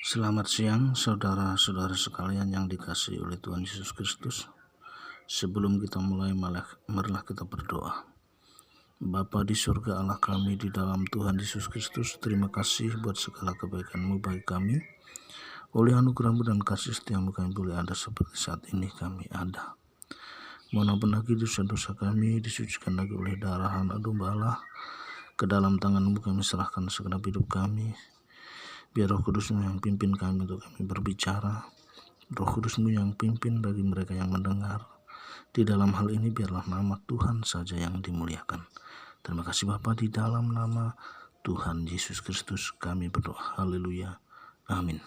Selamat siang saudara-saudara sekalian yang dikasihi oleh Tuhan Yesus Kristus. Sebelum kita mulai, marilah kita berdoa. Bapa di surga, Allah kami di dalam Tuhan Yesus Kristus, terima kasih buat segala kebaikan-Mu bagi kami. Oleh anugerah-Mu dan kasih setia-Mu kami boleh ada seperti saat ini kami ada. Mohon ampun lagi dosa-dosa kami, disucikan lagi oleh darah anak domba Allah. Ke dalam tangan-Mu kami serahkan segenap hidup kami. Biar Roh Kudus-Mu yang pimpin kami untuk kami berbicara. Roh Kudus-Mu yang pimpin bagi mereka yang mendengar. Di dalam hal ini biarlah nama Tuhan saja yang dimuliakan. Terima kasih Bapa, di dalam nama Tuhan Yesus Kristus kami berdoa. Haleluya. Amin.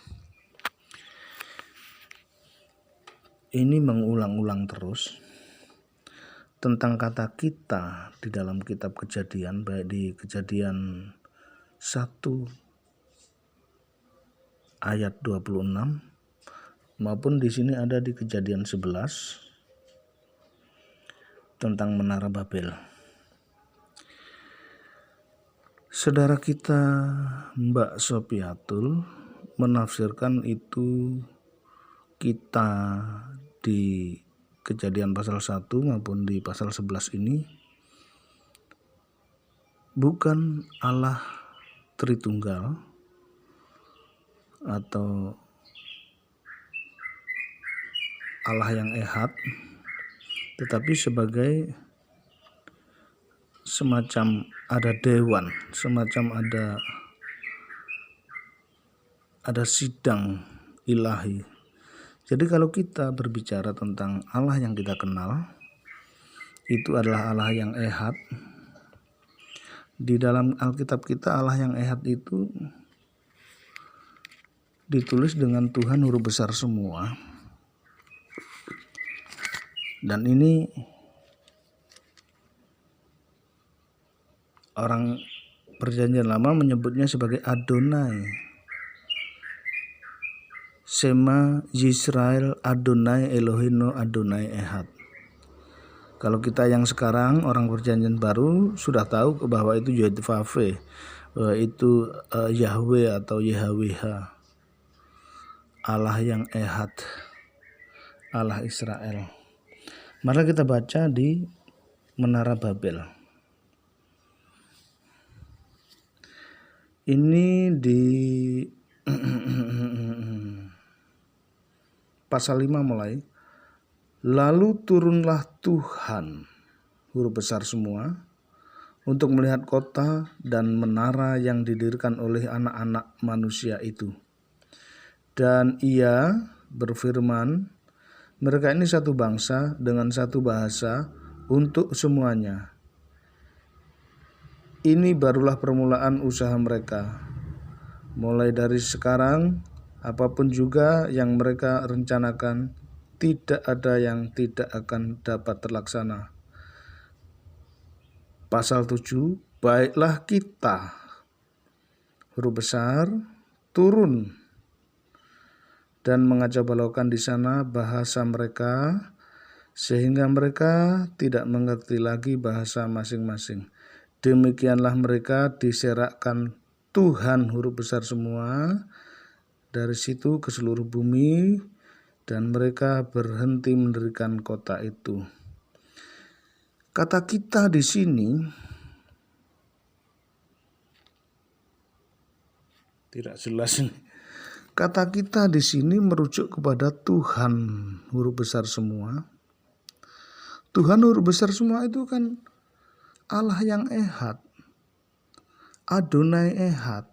Ini mengulang-ulang terus tentang kata kita di dalam kitab Kejadian, baik di Kejadian 1 ayat 26 maupun di sini ada di Kejadian 11 tentang Menara Babel. Saudara kita Mbak Sopiatul menafsirkan itu kita di Kejadian pasal 1 maupun di pasal 11 ini bukan Allah Tritunggal atau Allah yang ehad, tetapi sebagai semacam ada dewan, semacam ada sidang ilahi. Jadi kalau kita berbicara tentang Allah yang kita kenal, itu adalah Allah yang ehad. Di dalam Alkitab kita Allah yang ehad itu ditulis dengan Tuhan huruf besar semua. Dan ini orang Perjanjian Lama menyebutnya sebagai Adonai. Shema Yisrael Adonai Elohino Adonai Ehad. Kalau kita yang sekarang orang Perjanjian Baru sudah tahu bahwa itu Yod-Vav, itu Yahweh atau YHWH, Allah yang ehad, Allah Israel. Mari kita baca di Menara Babel. Ini di pasal 5 mulai. Lalu turunlah Tuhan, huruf besar semua, untuk melihat kota dan menara yang didirikan oleh anak-anak manusia itu. Dan ia berfirman, mereka ini satu bangsa dengan satu bahasa untuk semuanya. Ini barulah permulaan usaha mereka. Mulai dari sekarang, apapun juga yang mereka rencanakan, tidak ada yang tidak akan dapat terlaksana. Pasal 7, baiklah kita, huruf besar, turun dan mengacau balaukan di sana bahasa mereka, sehingga mereka tidak mengerti lagi bahasa masing-masing. Demikianlah mereka diserakkan Tuhan, huruf besar semua, dari situ ke seluruh bumi, dan mereka berhenti mendirikan kota itu. Kata kita di sini tidak jelas ini. Kata kita di sini merujuk kepada Tuhan, huruf besar semua. Tuhan huruf besar semua itu kan Allah yang ehad, Adonai ehad.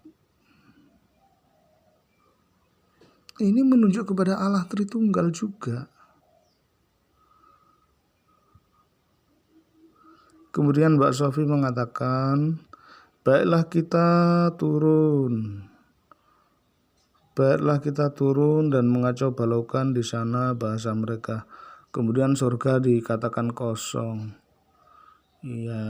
Ini menunjuk kepada Allah Tritunggal juga. Kemudian Mbak Sofi mengatakan, baiklah kita turun. Baiklah kita turun dan mengacau balaukan di sana bahasa mereka. Kemudian surga dikatakan kosong. Ya,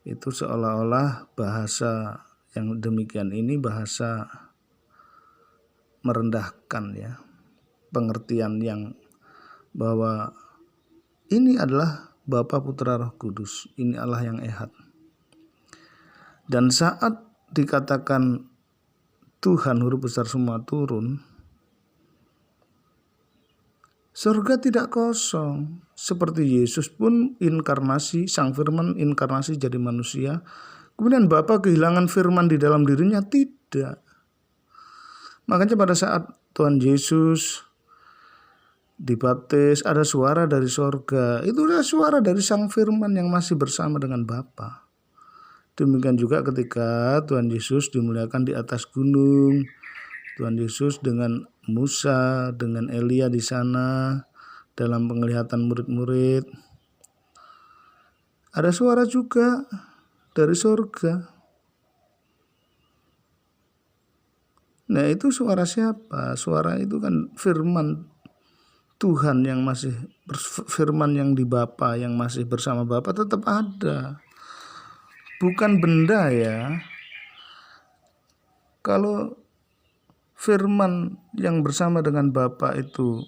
itu seolah-olah bahasa yang demikian ini bahasa merendahkan ya. Pengertian yang bahwa ini adalah Bapa, Putra, Roh Kudus. Ini Allah yang ehad. Dan saat dikatakan Tuhan huruf besar semua turun, surga tidak kosong. Seperti Yesus pun inkarnasi, Sang Firman inkarnasi jadi manusia. Kemudian Bapa kehilangan firman di dalam dirinya? Tidak. Makanya pada saat Tuhan Yesus dibaptis, ada suara dari sorga. Itu adalah suara dari Sang Firman yang masih bersama dengan Bapa. Demikian juga ketika Tuhan Yesus dimuliakan di atas gunung. Tuhan Yesus dengan Musa, dengan Elia di sana, dalam penglihatan murid-murid. Ada suara juga dari sorga. Nah, itu suara siapa? Suara itu kan firman Tuhan yang masih firman yang di Bapa, yang masih bersama Bapa tetap ada. Bukan benda ya. Kalau firman yang bersama dengan Bapa itu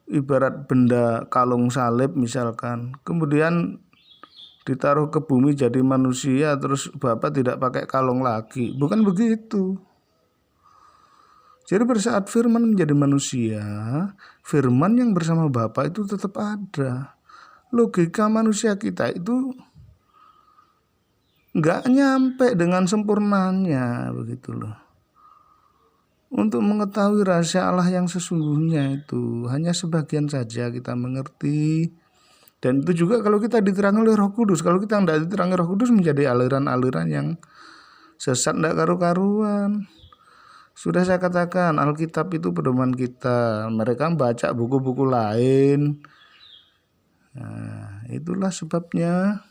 ibarat benda kalung salib misalkan, kemudian ditaruh ke bumi jadi manusia, terus Bapa tidak pakai kalung lagi. Bukan begitu. Jadi pada saat firman menjadi manusia, firman yang bersama Bapa itu tetap ada. Logika manusia kita itu nggak nyampe dengan sempurnanya, begitu loh. Untuk mengetahui rahasia Allah yang sesungguhnya itu hanya sebagian saja kita mengerti. Dan itu juga kalau kita diterangi oleh Roh Kudus. Kalau kita tidak diterangi Roh Kudus menjadi aliran-aliran yang sesat, tidak karu-karuan. Sudah saya katakan, Alkitab itu pedoman kita. Mereka membaca buku-buku lain. Nah, itulah sebabnya.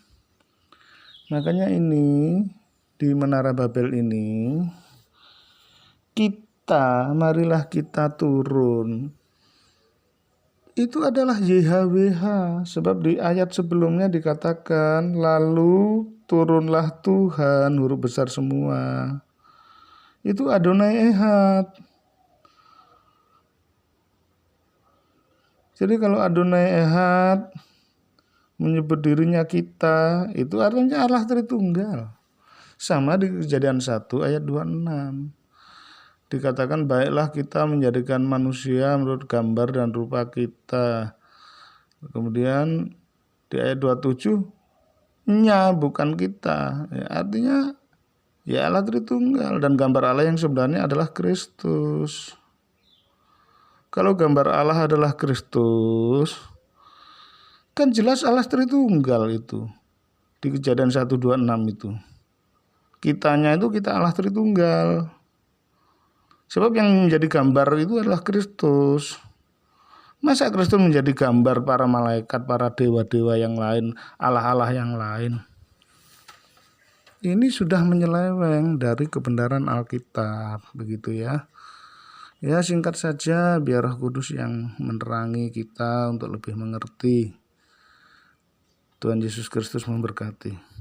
Makanya ini, di Menara Babel ini, marilah kita turun. Itu adalah YHWH. Sebab di ayat sebelumnya dikatakan, lalu turunlah Tuhan, huruf besar semua. Itu Adonai Ehad. Jadi kalau Adonai Ehad menyebut dirinya kita, itu artinya Allah Tritunggal. Sama di Kejadian 1 ayat 26. Dikatakan baiklah kita menjadikan manusia menurut gambar dan rupa kita. Kemudian di ayat 27, nya bukan kita. Ya, artinya ya Allah Tritunggal, dan gambar Allah yang sebenarnya adalah Kristus. Kalau gambar Allah adalah Kristus, kan jelas Allah Tritunggal itu. Di Kejadian 1:26 itu. Kitanya itu kita Allah Tritunggal. Sebab yang menjadi gambar itu adalah Kristus. Masa Kristus menjadi gambar para malaikat, para dewa-dewa yang lain, Allah-Allah yang lain? Ini sudah menyeleweng dari kebenaran Alkitab, begitu ya. Ya, singkat saja biar Roh Kudus yang menerangi kita untuk lebih mengerti. Tuhan Yesus Kristus memberkati.